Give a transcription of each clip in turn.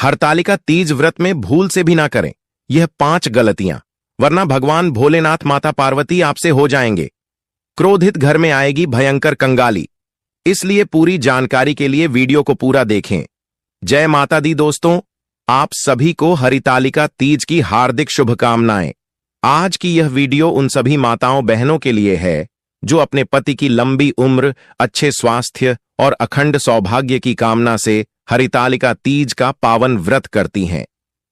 हरतालिका तीज व्रत में भूल से भी ना करें यह 5 गलतियां, वरना भगवान भोलेनाथ माता पार्वती आपसे हो जाएंगे। क्रोधित घर में आएगी भयंकर कंगाली, इसलिए पूरी जानकारी के लिए वीडियो को पूरा देखें। जय माता दी दोस्तों, आप सभी को हरितालिका तीज की हार्दिक शुभकामनाएं। आज की यह वीडियो उन सभी माताओं बहनों के लिए है जो अपने पति की लंबी उम्र, अच्छे स्वास्थ्य और अखंड सौभाग्य की कामना से हरितालिका तीज का पावन व्रत करती हैं।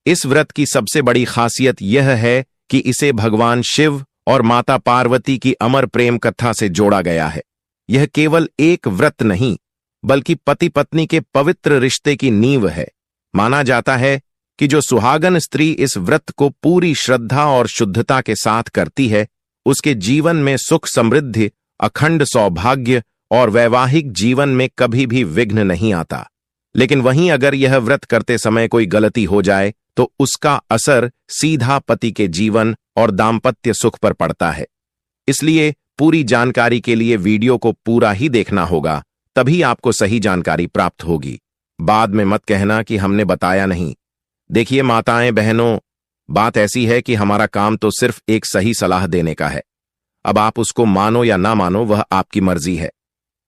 इस व्रत की सबसे बड़ी खासियत यह है कि इसे भगवान शिव और माता पार्वती की अमर प्रेम कथा से जोड़ा गया है। यह केवल एक व्रत नहीं, बल्कि पति पत्नी के पवित्र रिश्ते की नींव है। माना जाता है कि जो सुहागन स्त्री इस व्रत को पूरी श्रद्धा और शुद्धता के साथ करती है, उसके जीवन में सुख समृद्धि, अखंड सौभाग्य और वैवाहिक जीवन में कभी भी विघ्न नहीं आता। लेकिन वहीं अगर यह व्रत करते समय कोई गलती हो जाए तो उसका असर सीधा पति के जीवन और दाम्पत्य सुख पर पड़ता है। इसलिए पूरी जानकारी के लिए वीडियो को पूरा ही देखना होगा, तभी आपको सही जानकारी प्राप्त होगी। बाद में मत कहना कि हमने बताया नहीं। देखिए माताएं बहनों, बात ऐसी है कि हमारा काम तो सिर्फ एक सही सलाह देने का है। अब आप उसको मानो या ना मानो वह आपकी मर्जी है,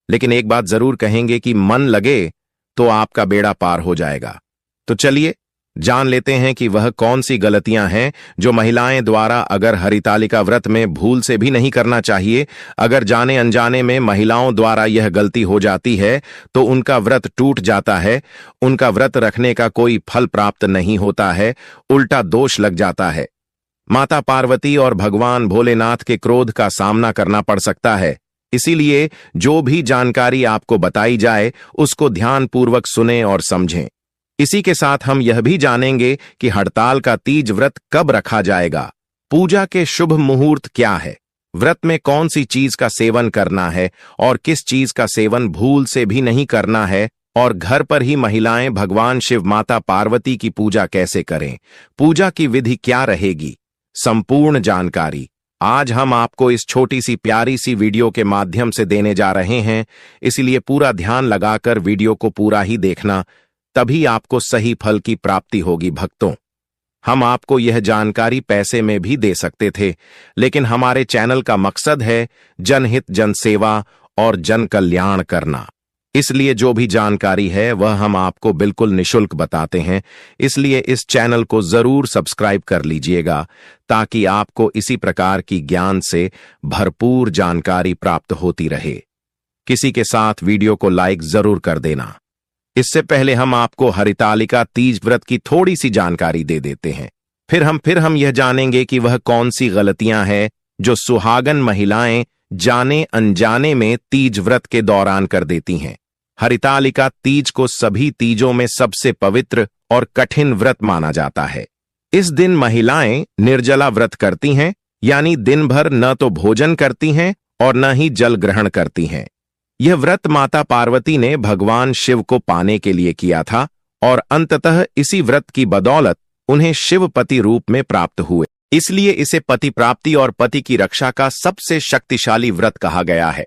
लेकिन एक बात जरूर कहेंगे कि मन लगे तो आपका बेड़ा पार हो जाएगा। तो चलिए जान लेते हैं कि वह कौन सी गलतियां हैं जो महिलाएं द्वारा अगर हरितालिका व्रत में भूल से भी नहीं करना चाहिए। अगर जाने अनजाने में महिलाओं द्वारा यह गलती हो जाती है तो उनका व्रत टूट जाता है, उनका व्रत रखने का कोई फल प्राप्त नहीं होता है, उल्टा दोष लग जाता है। माता पार्वती और भगवान भोलेनाथ के क्रोध का सामना करना पड़ सकता है। इसीलिए जो भी जानकारी आपको बताई जाए उसको ध्यानपूर्वक सुनें और समझें। इसी के साथ हम यह भी जानेंगे कि हड़ताल का तीज व्रत कब रखा जाएगा, पूजा के शुभ मुहूर्त क्या है, व्रत में कौन सी चीज का सेवन करना है और किस चीज का सेवन भूल से भी नहीं करना है, और घर पर ही महिलाएं भगवान शिव माता पार्वती की पूजा कैसे करें, पूजा की विधि क्या रहेगी। संपूर्ण जानकारी आज हम आपको इस छोटी सी प्यारी सी वीडियो के माध्यम से देने जा रहे हैं। इसलिए पूरा ध्यान लगाकर वीडियो को पूरा ही देखना, तभी आपको सही फल की प्राप्ति होगी। भक्तों, हम आपको यह जानकारी पैसे में भी दे सकते थे, लेकिन हमारे चैनल का मकसद है जनहित, जनसेवा और जन कल्याण करना। इसलिए जो भी जानकारी है वह हम आपको बिल्कुल निशुल्क बताते हैं। इसलिए इस चैनल को जरूर सब्सक्राइब कर लीजिएगा ताकि आपको इसी प्रकार की ज्ञान से भरपूर जानकारी प्राप्त होती रहे। किसी के साथ वीडियो को लाइक जरूर कर देना। इससे पहले हम आपको हरितालिका तीज व्रत की थोड़ी सी जानकारी दे देते हैं। फिर हम यह जानेंगे कि वह कौन सी गलतियां हैं जो सुहागन महिलाएं जाने अनजाने में तीज व्रत के दौरान कर देती हैं। हरितालिका तीज को सभी तीजों में सबसे पवित्र और कठिन व्रत माना जाता है। इस दिन महिलाएं निर्जला व्रत करती हैं, यानी दिन भर न तो भोजन करती हैं और न ही जल ग्रहण करती हैं। यह व्रत माता पार्वती ने भगवान शिव को पाने के लिए किया था और अंततः इसी व्रत की बदौलत उन्हें शिवपति रूप में प्राप्त हुए। इसलिए इसे पति प्राप्ति और पति की रक्षा का सबसे शक्तिशाली व्रत कहा गया है।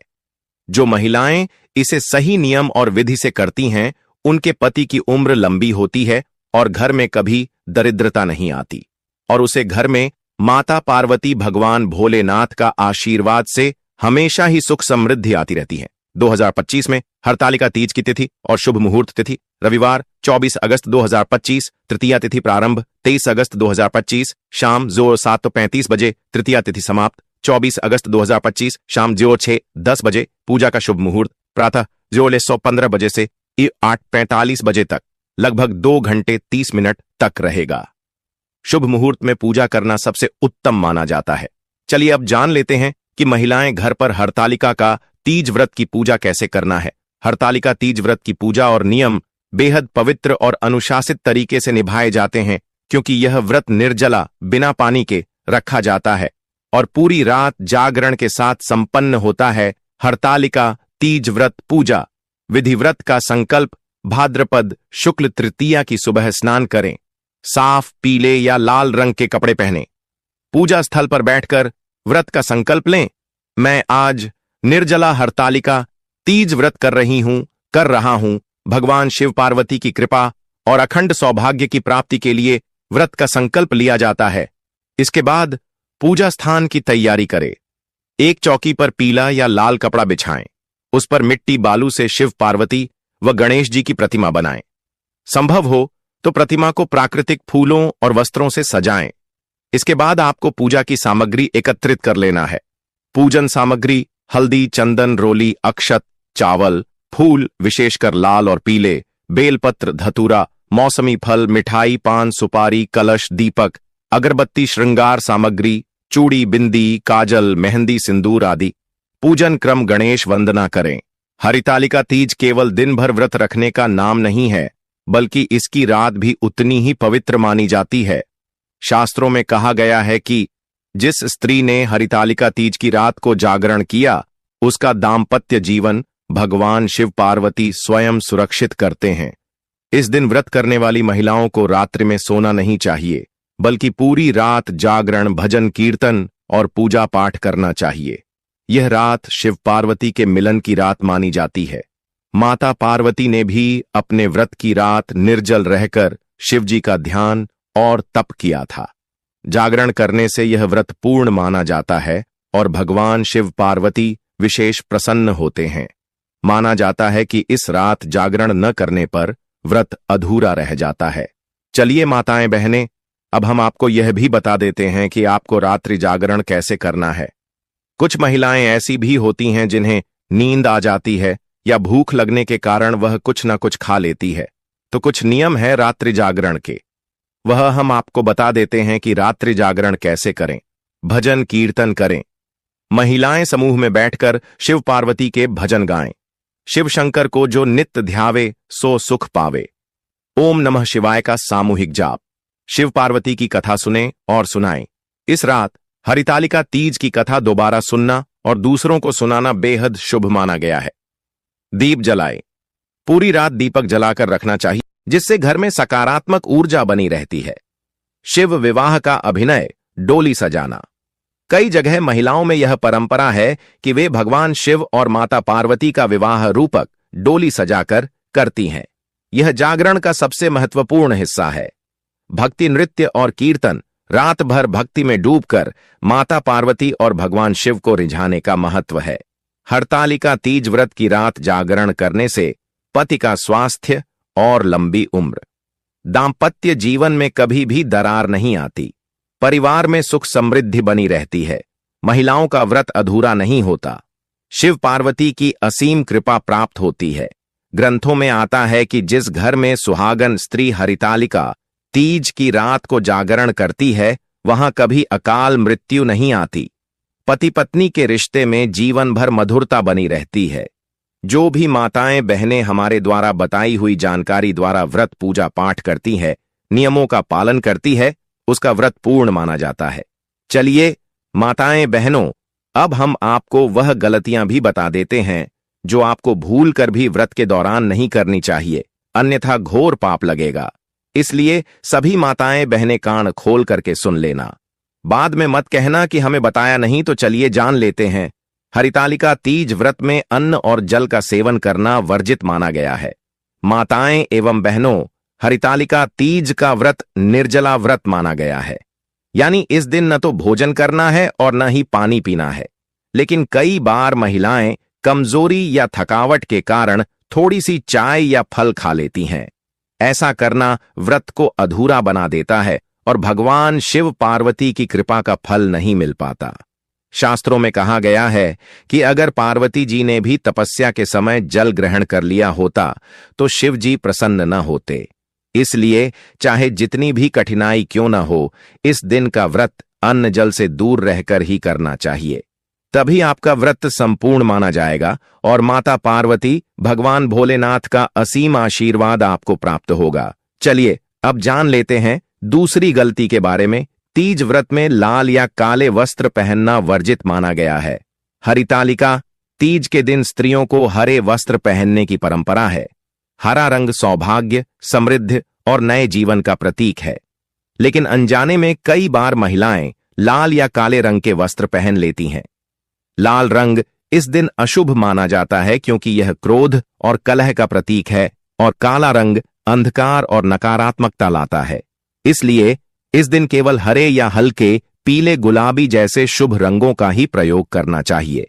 जो महिलाएं इसे सही नियम और विधि से करती हैं, उनके पति की उम्र लंबी होती है और घर में कभी दरिद्रता नहीं आती, और उसे घर में माता पार्वती भगवान भोलेनाथ का आशीर्वाद से हमेशा ही सुख समृद्धि आती रहती है। 2025 में हरतालिका तीज की तिथि और शुभ मुहूर्त तिथि रविवार 24 अगस्त 2025, तृतीया तिथि प्रारंभ 23 अगस्त 2025 शाम 7:35 बजे, तृतीया तिथि समाप्त 24 अगस्त 2025 शाम 6:10 बजे। पूजा का शुभ मुहूर्त प्रातः 15 बजे से 8:45 बजे तक, लगभग 2 घंटे 30 मिनट तक रहेगा। शुभ मुहूर्त में पूजा करना सबसे उत्तम माना जाता है। चलिए अब जान लेते हैं कि महिलाएं घर पर हरतालिका का तीज व्रत की पूजा कैसे करना है। हरतालिका तीज व्रत की पूजा और नियम बेहद पवित्र और अनुशासित तरीके से निभाए जाते हैं, क्योंकि यह व्रत निर्जला बिना पानी के रखा जाता है और पूरी रात जागरण के साथ संपन्न होता है। हरतालिका तीज व्रत पूजा विधि व्रत का संकल्प भाद्रपद शुक्ल तृतीया की सुबह स्नान करें, साफ पीले या लाल रंग के कपड़े पहने, पूजा स्थल पर बैठकर व्रत का संकल्प लें। मैं आज निर्जला हरतालिका तीज व्रत कर रहा हूं। भगवान शिव पार्वती की कृपा और अखंड सौभाग्य की प्राप्ति के लिए व्रत का संकल्प लिया जाता है। इसके बाद पूजा स्थान की तैयारी करें। एक चौकी पर पीला या लाल कपड़ा बिछाएं। उस पर मिट्टी बालू से शिव पार्वती व गणेश जी की प्रतिमा बनाएं। संभव हो तो प्रतिमा को प्राकृतिक फूलों और वस्त्रों से सजाएं। इसके बाद आपको पूजा की सामग्री एकत्रित कर लेना है। पूजन सामग्री हल्दी, चंदन, रोली, अक्षत, चावल, फूल विशेषकर लाल और पीले, बेलपत्र, धतूरा, मौसमी फल, मिठाई, पान, सुपारी, कलश, दीपक, अगरबत्ती, श्रृंगार सामग्री, चूड़ी, बिंदी, काजल, मेहंदी, सिंदूर आदि। पूजन क्रम गणेश वंदना करें। हरितालिका तीज केवल दिन भर व्रत रखने का नाम नहीं है, बल्कि इसकी रात भी उतनी ही पवित्र मानी जाती है। शास्त्रों में कहा गया है कि जिस स्त्री ने हरितालिका तीज की रात को जागरण किया, उसका दाम्पत्य जीवन भगवान शिव पार्वती स्वयं सुरक्षित करते हैं। इस दिन व्रत करने वाली महिलाओं को रात्रि में सोना नहीं चाहिए, बल्कि पूरी रात जागरण, भजन, कीर्तन और पूजा पाठ करना चाहिए। यह रात शिव पार्वती के मिलन की रात मानी जाती है। माता पार्वती ने भी अपने व्रत की रात निर्जल रहकर शिव जी का ध्यान और तप किया था। जागरण करने से यह व्रत पूर्ण माना जाता है और भगवान शिव पार्वती विशेष प्रसन्न होते हैं। माना जाता है कि इस रात जागरण न करने पर व्रत अधूरा रह जाता है। चलिए माताएं बहनें, अब हम आपको यह भी बता देते हैं कि आपको रात्रि जागरण कैसे करना है। कुछ महिलाएं ऐसी भी होती हैं जिन्हें नींद आ जाती है या भूख लगने के कारण वह कुछ न कुछ खा लेती है। तो कुछ नियम है रात्रि जागरण के, वह हम आपको बता देते हैं कि रात्रि जागरण कैसे करें। भजन कीर्तन करें। महिलाएं समूह में बैठकर शिव पार्वती के भजन गाएं। शिव शंकर को जो नित्य ध्यावे सो सुख पावे। ओम नमः शिवाय का सामूहिक जाप। शिव पार्वती की कथा सुने और सुनाएं। इस रात हरितालिका तीज की कथा दोबारा सुनना और दूसरों को सुनाना बेहद शुभ माना गया है। दीप जलाएं। पूरी रात दीपक जलाकर रखना चाहिए, जिससे घर में सकारात्मक ऊर्जा बनी रहती है। शिव विवाह का अभिनय, डोली सजाना। कई जगह महिलाओं में यह परंपरा है कि वे भगवान शिव और माता पार्वती का विवाह रूपक डोली सजाकर करती हैं। यह जागरण का सबसे महत्वपूर्ण हिस्सा है। भक्ति नृत्य और कीर्तन, रात भर भक्ति में डूबकर माता पार्वती और भगवान शिव को रिझाने का महत्व है। हरतालिका तीज व्रत की रात जागरण करने से पति का स्वास्थ्य और लंबी उम्र। दाम्पत्य जीवन में कभी भी दरार नहीं आती। परिवार में सुख समृद्धि बनी रहती है। महिलाओं का व्रत अधूरा नहीं होता। शिव पार्वती की असीम कृपा प्राप्त होती है। ग्रंथों में आता है कि जिस घर में सुहागन स्त्री हरितालिका तीज की रात को जागरण करती है, वहां कभी अकाल मृत्यु नहीं आती। पति पत्नी के रिश्ते में जीवन भर मधुरता बनी रहती है। जो भी माताएं बहनें हमारे द्वारा बताई हुई जानकारी द्वारा व्रत पूजा पाठ करती है, नियमों का पालन करती है, उसका व्रत पूर्ण माना जाता है। चलिए माताएं बहनों, अब हम आपको वह गलतियां भी बता देते हैं जो आपको भूल कर भी व्रत के दौरान नहीं करनी चाहिए, अन्यथा घोर पाप लगेगा। इसलिए सभी माताएं बहनें कान खोल करके सुन लेना। बाद में मत कहना कि हमें बताया नहीं। तो चलिए जान लेते हैं। हरितालिका तीज व्रत में अन्न और जल का सेवन करना वर्जित माना गया है। माताएं एवं बहनों, हरितालिका तीज का व्रत निर्जला व्रत माना गया है। यानी इस दिन न तो भोजन करना है और न ही पानी पीना है। लेकिन कई बार महिलाएं कमजोरी या थकावट के कारण थोड़ी सी चाय या फल खा लेती हैं। ऐसा करना व्रत को अधूरा बना देता है और भगवान शिव पार्वती की कृपा का फल नहीं मिल पाता। शास्त्रों में कहा गया है कि अगर पार्वती जी ने भी तपस्या के समय जल ग्रहण कर लिया होता तो शिव जी प्रसन्न न होते। इसलिए चाहे जितनी भी कठिनाई क्यों न हो, इस दिन का व्रत अन्न जल से दूर रहकर ही करना चाहिए। तभी आपका व्रत संपूर्ण माना जाएगा और माता पार्वती, भगवान भोलेनाथ का असीम आशीर्वाद आपको प्राप्त होगा। चलिए अब जान लेते हैं दूसरी गलती के बारे में। तीज व्रत में लाल या काले वस्त्र पहनना वर्जित माना गया है। हरितालिका तीज के दिन स्त्रियों को हरे वस्त्र पहनने की परंपरा है। हरा रंग सौभाग्य, समृद्धि और नए जीवन का प्रतीक है। लेकिन अनजाने में कई बार महिलाएं लाल या काले रंग के वस्त्र पहन लेती हैं। लाल रंग इस दिन अशुभ माना जाता है क्योंकि यह क्रोध और कलह का प्रतीक है और काला रंग अंधकार और नकारात्मकता लाता है। इसलिए इस दिन केवल हरे या हल्के पीले गुलाबी जैसे शुभ रंगों का ही प्रयोग करना चाहिए।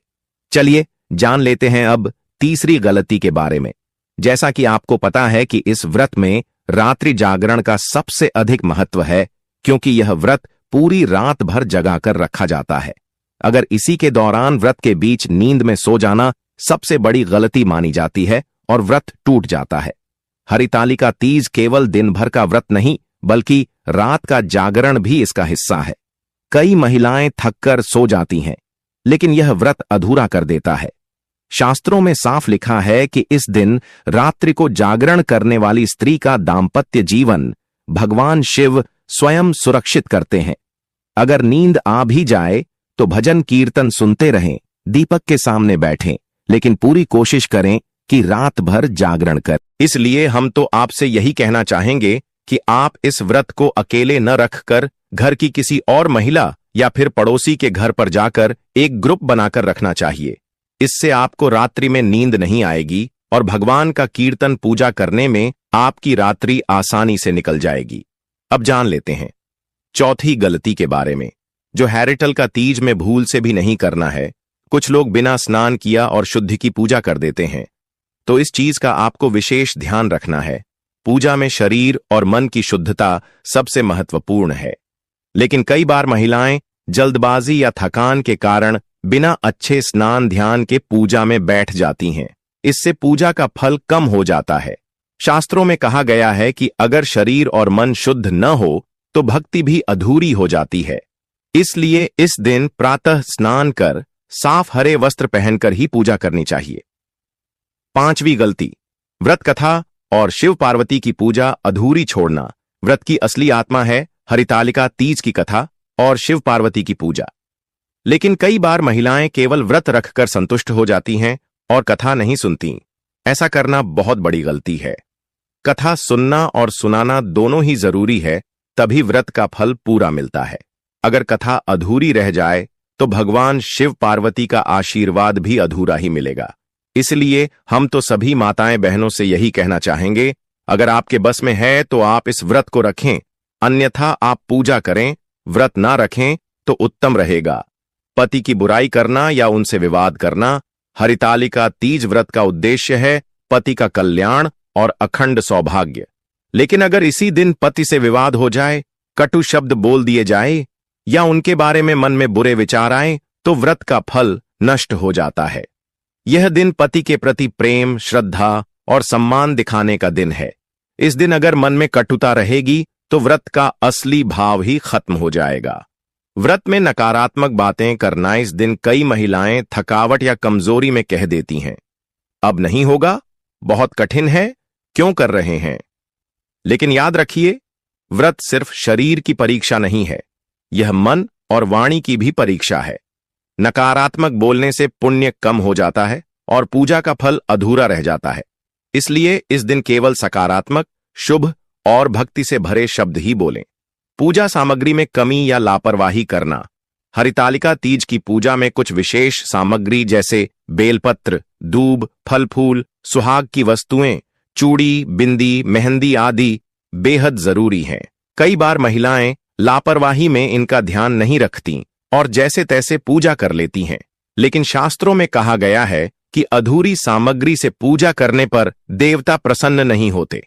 चलिए जान लेते हैं अब तीसरी गलती के बारे में। जैसा कि आपको पता है कि इस व्रत में रात्रि जागरण का सबसे अधिक महत्व है, क्योंकि यह व्रत पूरी रात भर जगा कर रखा जाता है। अगर इसी के दौरान व्रत के बीच नींद में सो जाना सबसे बड़ी गलती मानी जाती है और व्रत टूट जाता है। हरितालिका तीज केवल दिन भर का व्रत नहीं, बल्कि रात का जागरण भी इसका हिस्सा है। कई महिलाएं थककर सो जाती हैं, लेकिन यह व्रत अधूरा कर देता है। शास्त्रों में साफ लिखा है कि इस दिन रात्रि को जागरण करने वाली स्त्री का दाम्पत्य जीवन भगवान शिव स्वयं सुरक्षित करते हैं। अगर नींद आ भी जाए तो भजन कीर्तन सुनते रहें, दीपक के सामने बैठें, लेकिन पूरी कोशिश करें कि रात भर जागरण कर। इसलिए हम तो आपसे यही कहना चाहेंगे कि आप इस व्रत को अकेले न रखकर घर की किसी और महिला या फिर पड़ोसी के घर पर जाकर एक ग्रुप बनाकर रखना चाहिए। इससे आपको रात्रि में नींद नहीं आएगी और भगवान का कीर्तन पूजा करने में आपकी रात्रि आसानी से निकल जाएगी। अब जान लेते हैं चौथी गलती के बारे में, जो हरितालिका तीज में भूल से भी नहीं करना है। कुछ लोग बिना स्नान किया और शुद्धि की पूजा कर देते हैं, तो इस चीज का आपको विशेष ध्यान रखना है। पूजा में शरीर और मन की शुद्धता सबसे महत्वपूर्ण है, लेकिन कई बार महिलाएं जल्दबाजी या थकान के कारण बिना अच्छे स्नान ध्यान के पूजा में बैठ जाती हैं। इससे पूजा का फल कम हो जाता है। शास्त्रों में कहा गया है कि अगर शरीर और मन शुद्ध न हो तो भक्ति भी अधूरी हो जाती है। इसलिए इस दिन प्रातः स्नान कर साफ हरे वस्त्र पहनकर ही पूजा करनी चाहिए। पांचवी गलती, व्रत कथा और शिव पार्वती की पूजा अधूरी छोड़ना। व्रत की असली आत्मा है हरितालिका तीज की कथा और शिव पार्वती की पूजा, लेकिन कई बार महिलाएं केवल व्रत रखकर संतुष्ट हो जाती हैं और कथा नहीं सुनती। ऐसा करना बहुत बड़ी गलती है। कथा सुनना और सुनाना दोनों ही जरूरी है, तभी व्रत का फल पूरा मिलता है। अगर कथा अधूरी रह जाए तो भगवान शिव पार्वती का आशीर्वाद भी अधूरा ही मिलेगा। इसलिए हम तो सभी माताएं बहनों से यही कहना चाहेंगे, अगर आपके बस में है तो आप इस व्रत को रखें, अन्यथा आप पूजा करें। व्रत ना रखें तो उत्तम रहेगा। पति की बुराई करना या उनसे विवाद करना। हरितालिका तीज व्रत का उद्देश्य है पति का कल्याण और अखंड सौभाग्य। लेकिन अगर इसी दिन पति से विवाद हो जाए, कटु शब्द बोल दिए जाए या उनके बारे में मन में बुरे विचार आए, तो व्रत का फल नष्ट हो जाता है। यह दिन पति के प्रति प्रेम, श्रद्धा और सम्मान दिखाने का दिन है। इस दिन अगर मन में कटुता रहेगी तो व्रत का असली भाव ही खत्म हो जाएगा। व्रत में नकारात्मक बातें करना इस दिन कई महिलाएं थकावट या कमजोरी में कह देती हैं, अब नहीं होगा, बहुत कठिन है, क्यों कर रहे हैं। लेकिन याद रखिए, व्रत सिर्फ शरीर की परीक्षा नहीं है, यह मन और वाणी की भी परीक्षा है। नकारात्मक बोलने से पुण्य कम हो जाता है और पूजा का फल अधूरा रह जाता है। इसलिए इस दिन केवल सकारात्मक, शुभ और भक्ति से भरे शब्द ही बोलें। पूजा सामग्री में कमी या लापरवाही करना। हरितालिका तीज की पूजा में कुछ विशेष सामग्री जैसे बेलपत्र, दूब, फल फूल, सुहाग की वस्तुएं, चूड़ी, बिंदी, मेहंदी आदि बेहद जरूरी हैं। कई बार महिलाएं लापरवाही में इनका ध्यान नहीं रखती और जैसे तैसे पूजा कर लेती हैं। लेकिन शास्त्रों में कहा गया है कि अधूरी सामग्री से पूजा करने पर देवता प्रसन्न नहीं होते।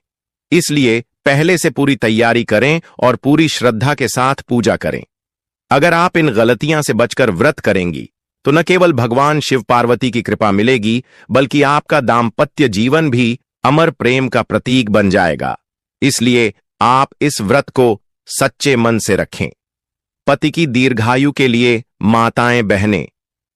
इसलिए पहले से पूरी तैयारी करें और पूरी श्रद्धा के साथ पूजा करें। अगर आप इन गलतियां से बचकर व्रत करेंगी तो न केवल भगवान शिव पार्वती की कृपा मिलेगी, बल्कि आपका दाम्पत्य जीवन भी अमर प्रेम का प्रतीक बन जाएगा। इसलिए आप इस व्रत को सच्चे मन से रखें। पति की दीर्घायु के लिए माताएं बहनें,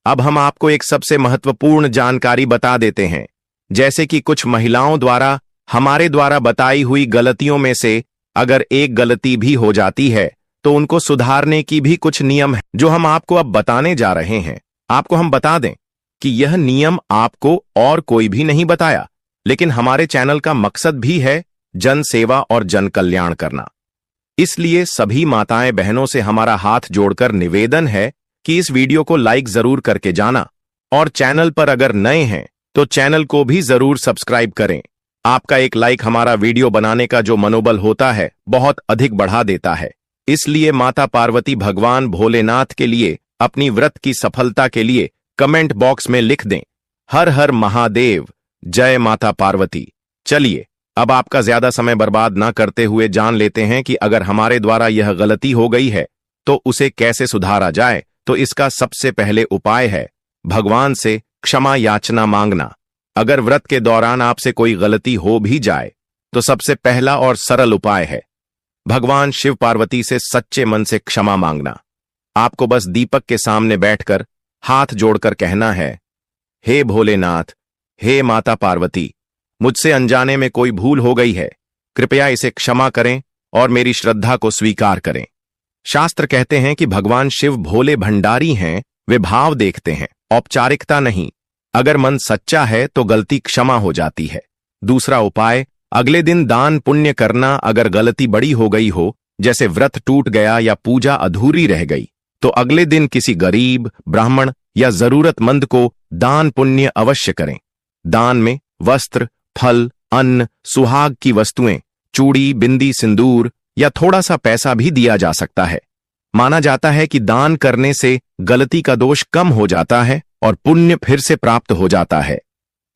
अब हम आपको एक सबसे महत्वपूर्ण जानकारी बता देते हैं। जैसे कि कुछ महिलाओं द्वारा हमारे द्वारा बताई हुई गलतियों में से अगर एक गलती भी हो जाती है तो उनको सुधारने की भी कुछ नियम है, जो हम आपको अब बताने जा रहे हैं। आपको हम बता दें कि यह नियम आपको और कोई भी नहीं बताया, लेकिन हमारे चैनल का मकसद भी है जन सेवा और जन कल्याण करना। इसलिए सभी माताएं बहनों से हमारा हाथ जोड़कर निवेदन है कि इस वीडियो को लाइक जरूर करके जाना और चैनल पर अगर नए हैं तो चैनल को भी जरूर सब्सक्राइब करें। आपका एक लाइक हमारा वीडियो बनाने का जो मनोबल होता है बहुत अधिक बढ़ा देता है। इसलिए माता पार्वती भगवान भोलेनाथ के लिए अपनी व्रत की सफलता के लिए कमेंट बॉक्स में लिख दें, हर हर महादेव, जय माता पार्वती। चलिए अब आपका ज्यादा समय बर्बाद ना करते हुए जान लेते हैं कि अगर हमारे द्वारा यह गलती हो गई है तो उसे कैसे सुधारा जाए। तो इसका सबसे पहले उपाय है भगवान से क्षमा याचना मांगना। अगर व्रत के दौरान आपसे कोई गलती हो भी जाए तो सबसे पहला और सरल उपाय है भगवान शिव पार्वती से सच्चे मन से क्षमा मांगना। आपको बस दीपक के सामने बैठकर हाथ जोड़कर कहना है, हे भोलेनाथ, हे माता पार्वती, मुझसे अनजाने में कोई भूल हो गई है, कृपया इसे क्षमा करें और मेरी श्रद्धा को स्वीकार करें। शास्त्र कहते हैं कि भगवान शिव भोले भंडारी हैं, वे भाव देखते हैं, औपचारिकता नहीं। अगर मन सच्चा है तो गलती क्षमा हो जाती है। दूसरा उपाय, अगले दिन दान पुण्य करना। अगर गलती बड़ी हो गई हो, जैसे व्रत टूट गया या पूजा अधूरी रह गई, तो अगले दिन किसी गरीब, ब्राह्मण या जरूरतमंद को दान पुण्य अवश्य करें। दान में वस्त्र, फल, अन्न, सुहाग की वस्तुएं, चूड़ी, बिंदी, सिंदूर या थोड़ा सा पैसा भी दिया जा सकता है। माना जाता है कि दान करने से गलती का दोष कम हो जाता है और पुण्य फिर से प्राप्त हो जाता है।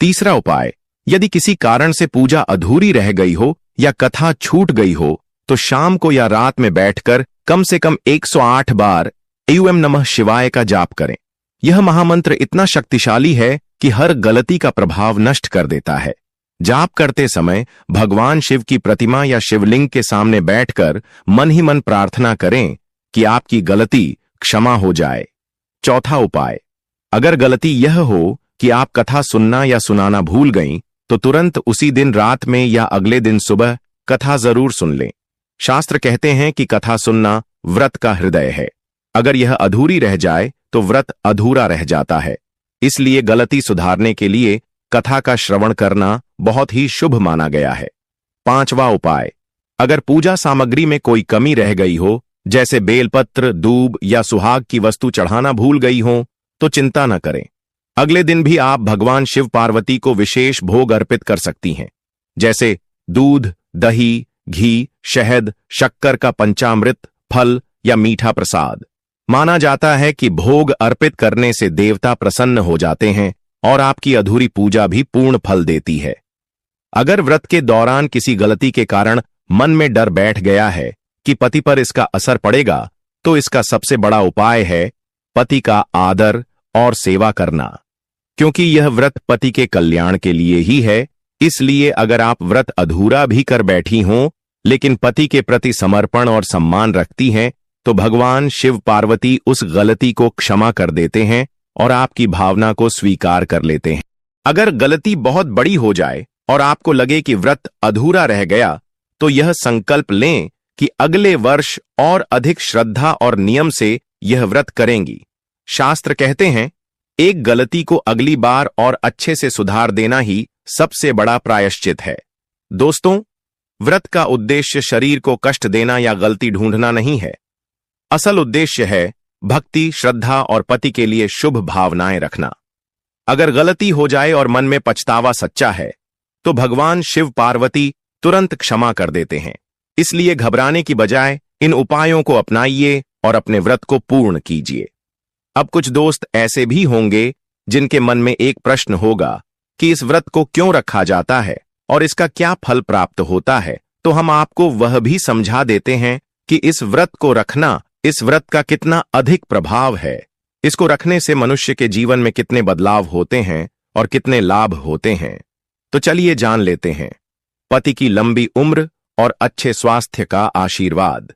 तीसरा उपाय, यदि किसी कारण से पूजा अधूरी रह गई हो या कथा छूट गई हो, तो शाम को या रात में बैठकर कम से कम 108 बार ओम नमः शिवाय का जाप करें। यह महामंत्र इतना शक्तिशाली है कि हर गलती का प्रभाव नष्ट कर देता है। जाप करते समय भगवान शिव की प्रतिमा या शिवलिंग के सामने बैठकर मन ही मन प्रार्थना करें कि आपकी गलती क्षमा हो जाए। चौथा उपाय, अगर गलती यह हो कि आप कथा सुनना या सुनाना भूल गईं, तो तुरंत उसी दिन रात में या अगले दिन सुबह कथा जरूर सुन लें। शास्त्र कहते हैं कि कथा सुनना व्रत का हृदय है। अगर यह अधूरी रह जाए तो व्रत अधूरा रह जाता है। इसलिए गलती सुधारने के लिए कथा का श्रवण करना बहुत ही शुभ माना गया है। पांचवा उपाय, अगर पूजा सामग्री में कोई कमी रह गई हो, जैसे बेलपत्र, दूब या सुहाग की वस्तु चढ़ाना भूल गई हो, तो चिंता न करें। अगले दिन भी आप भगवान शिव पार्वती को विशेष भोग अर्पित कर सकती हैं, जैसे दूध, दही, घी, शहद, शक्कर का पंचामृत, फल या मीठा प्रसाद। माना जाता है कि भोग अर्पित करने से देवता प्रसन्न हो जाते हैं और आपकी अधूरी पूजा भी पूर्ण फल देती है। अगर व्रत के दौरान किसी गलती के कारण मन में डर बैठ गया है कि पति पर इसका असर पड़ेगा, तो इसका सबसे बड़ा उपाय है पति का आदर और सेवा करना। क्योंकि यह व्रत पति के कल्याण के लिए ही है, इसलिए अगर आप व्रत अधूरा भी कर बैठी हों लेकिन पति के प्रति समर्पण और सम्मान रखती हैं, तो भगवान शिव पार्वती उस गलती को क्षमा कर देते हैं और आपकी भावना को स्वीकार कर लेते हैं। अगर गलती बहुत बड़ी हो जाए और आपको लगे कि व्रत अधूरा रह गया, तो यह संकल्प लें कि अगले वर्ष और अधिक श्रद्धा और नियम से यह व्रत करेंगी। शास्त्र कहते हैं, एक गलती को अगली बार और अच्छे से सुधार देना ही सबसे बड़ा प्रायश्चित है। दोस्तों, व्रत का उद्देश्य शरीर को कष्ट देना या गलती ढूंढना नहीं है। असल उद्देश्य है भक्ति, श्रद्धा और पति के लिए शुभ भावनाएं रखना। अगर गलती हो जाए और मन में पछतावा सच्चा है, तो भगवान शिव पार्वती तुरंत क्षमा कर देते हैं। इसलिए घबराने की बजाय इन उपायों को अपनाइए और अपने व्रत को पूर्ण कीजिए। अब कुछ दोस्त ऐसे भी होंगे जिनके मन में एक प्रश्न होगा कि इस व्रत को क्यों रखा जाता है और इसका क्या फल प्राप्त होता है। तो हम आपको वह भी समझा देते हैं कि इस व्रत को रखना, इस व्रत का कितना अधिक प्रभाव है, इसको रखने से मनुष्य के जीवन में कितने बदलाव होते हैं और कितने लाभ होते हैं। तो चलिए जान लेते हैं। पति की लंबी उम्र और अच्छे स्वास्थ्य का आशीर्वाद।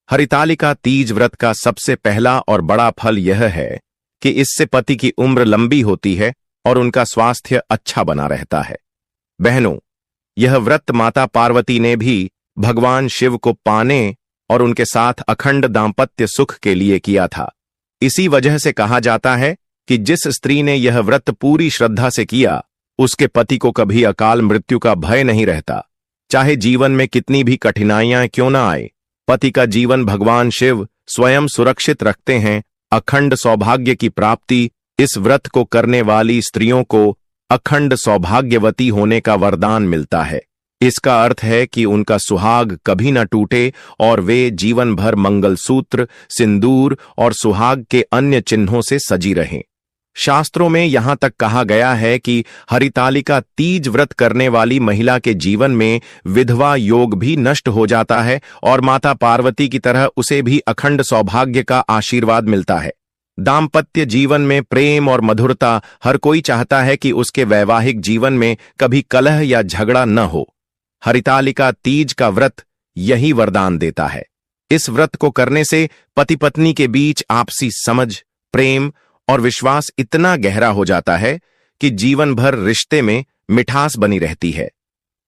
हरितालिका तीज व्रत का सबसे पहला और बड़ा फल यह है कि इससे पति की उम्र लंबी होती है और उनका स्वास्थ्य अच्छा बना रहता है। बहनों, यह व्रत माता पार्वती ने भी भगवान शिव को पाने और उनके साथ अखंड दाम्पत्य सुख के लिए किया था। इसी वजह से कहा जाता है कि जिस स्त्री ने यह व्रत पूरी श्रद्धा से किया, उसके पति को कभी अकाल मृत्यु का भय नहीं रहता। चाहे जीवन में कितनी भी कठिनाइयां क्यों न आए, पति का जीवन भगवान शिव स्वयं सुरक्षित रखते हैं। अखंड सौभाग्य की प्राप्ति इस व्रत को करने वाली स्त्रियों को अखंड सौभाग्यवती होने का वरदान मिलता है। इसका अर्थ है कि उनका सुहाग कभी न टूटे और वे जीवन भर मंगलसूत्र, सिंदूर और सुहाग के अन्य चिन्हों से सजी रहें। शास्त्रों में यहां तक कहा गया है कि हरितालिका तीज व्रत करने वाली महिला के जीवन में विधवा योग भी नष्ट हो जाता है और माता पार्वती की तरह उसे भी अखंड सौभाग्य का आशीर्वाद मिलता है। दाम्पत्य जीवन में प्रेम और मधुरता, हर कोई चाहता है कि उसके वैवाहिक जीवन में कभी कलह या झगड़ा न हो। हरितालिका तीज का व्रत यही वरदान देता है। इस व्रत को करने से पति पत्नी के बीच आपसी समझ, प्रेम और विश्वास इतना गहरा हो जाता है कि जीवन भर रिश्ते में मिठास बनी रहती है।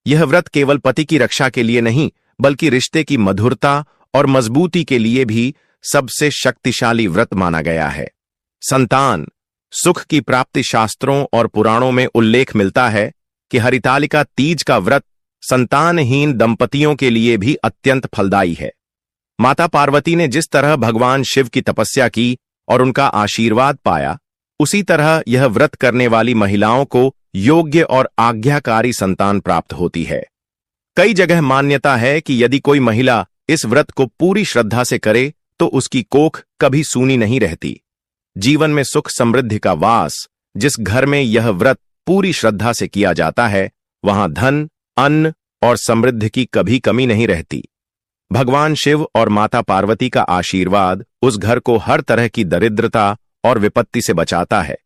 यह व्रत केवल पति की रक्षा के लिए नहीं, बल्कि रिश्ते की मधुरता और मजबूती के लिए भी सबसे शक्तिशाली व्रत माना गया है। संतान सुख की प्राप्ति, शास्त्रों और पुराणों में उल्लेख मिलता है कि हरितालिका तीज का व्रत संतानहीन दंपतियों के लिए भी अत्यंत फलदायी है। माता पार्वती ने जिस तरह भगवान शिव की तपस्या की और उनका आशीर्वाद पाया, उसी तरह यह व्रत करने वाली महिलाओं को योग्य और आज्ञाकारी संतान प्राप्त होती है। कई जगह मान्यता है कि यदि कोई महिला इस व्रत को पूरी श्रद्धा से करे तो उसकी कोख कभी सूनी नहीं रहती। जीवन में सुख समृद्धि का वास। जिस घर में यह व्रत पूरी श्रद्धा से किया जाता है, वहां धन, अन्न और समृद्धि की कभी कमी नहीं रहती। भगवान शिव और माता पार्वती का आशीर्वाद उस घर को हर तरह की दरिद्रता और विपत्ति से बचाता है।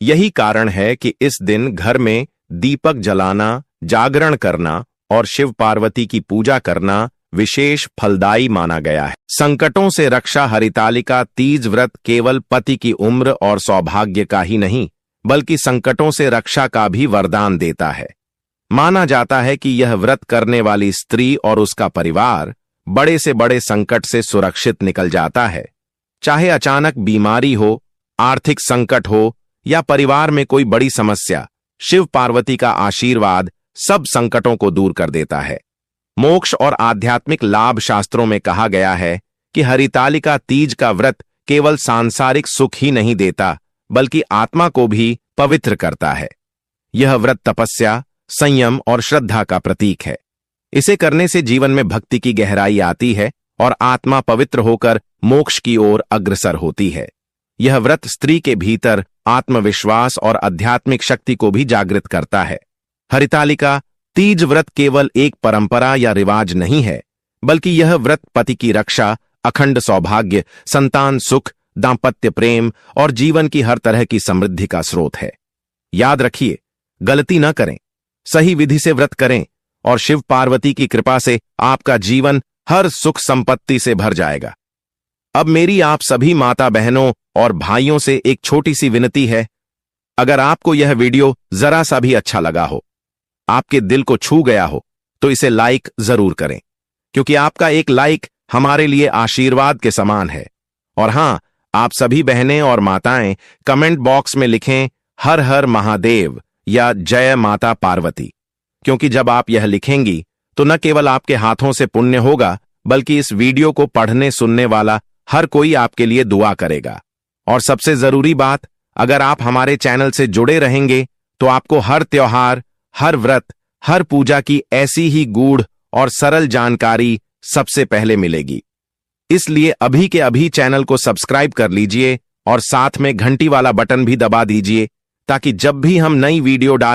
यही कारण है कि इस दिन घर में दीपक जलाना, जागरण करना और शिव पार्वती की पूजा करना विशेष फलदायी माना गया है। संकटों से रक्षा। हरितालिका तीज व्रत केवल पति की उम्र और सौभाग्य का ही नहीं, बल्कि संकटों से रक्षा का भी वरदान देता है। माना जाता है कि यह व्रत करने वाली स्त्री और उसका परिवार बड़े से बड़े संकट से सुरक्षित निकल जाता है। चाहे अचानक बीमारी हो, आर्थिक संकट हो या परिवार में कोई बड़ी समस्या, शिव पार्वती का आशीर्वाद सब संकटों को दूर कर देता है। मोक्ष और आध्यात्मिक लाभ। शास्त्रों में कहा गया है कि हरितालिका तीज का व्रत केवल सांसारिक सुख ही नहीं देता, बल्कि आत्मा को भी पवित्र करता है। यह व्रत तपस्या, संयम और श्रद्धा का प्रतीक है। इसे करने से जीवन में भक्ति की गहराई आती है और आत्मा पवित्र होकर मोक्ष की ओर अग्रसर होती है। यह व्रत स्त्री के भीतर आत्मविश्वास और आध्यात्मिक शक्ति को भी जागृत करता है। हरितालिका तीज व्रत केवल एक परंपरा या रिवाज नहीं है, बल्कि यह व्रत पति की रक्षा, अखंड सौभाग्य, संतान सुख, दाम्पत्य प्रेम और जीवन की हर तरह की समृद्धि का स्रोत है। याद रखिए, गलती न करें, सही विधि से व्रत करें और शिव पार्वती की कृपा से आपका जीवन हर सुख संपत्ति से भर जाएगा। अब मेरी आप सभी माता बहनों और भाइयों से एक छोटी सी विनती है। अगर आपको यह वीडियो जरा सा भी अच्छा लगा हो, आपके दिल को छू गया हो, तो इसे लाइक जरूर करें, क्योंकि आपका एक लाइक हमारे लिए आशीर्वाद के समान है। और हां, आप सभी बहनें और माताएं कमेंट बॉक्स में लिखें हर हर महादेव या जय माता पार्वती, क्योंकि जब आप यह लिखेंगी तो न केवल आपके हाथों से पुण्य होगा, बल्कि इस वीडियो को पढ़ने सुनने वाला हर कोई आपके लिए दुआ करेगा। और सबसे जरूरी बात, अगर आप हमारे चैनल से जुड़े रहेंगे तो आपको हर त्योहार, हर व्रत, हर पूजा की ऐसी ही गूढ़ और सरल जानकारी सबसे पहले मिलेगी। इसलिए अभी के अभी चैनल को सब्सक्राइब कर लीजिए और साथ में घंटी वाला बटन भी दबा दीजिए, ताकि जब भी हम नई वीडियो डालें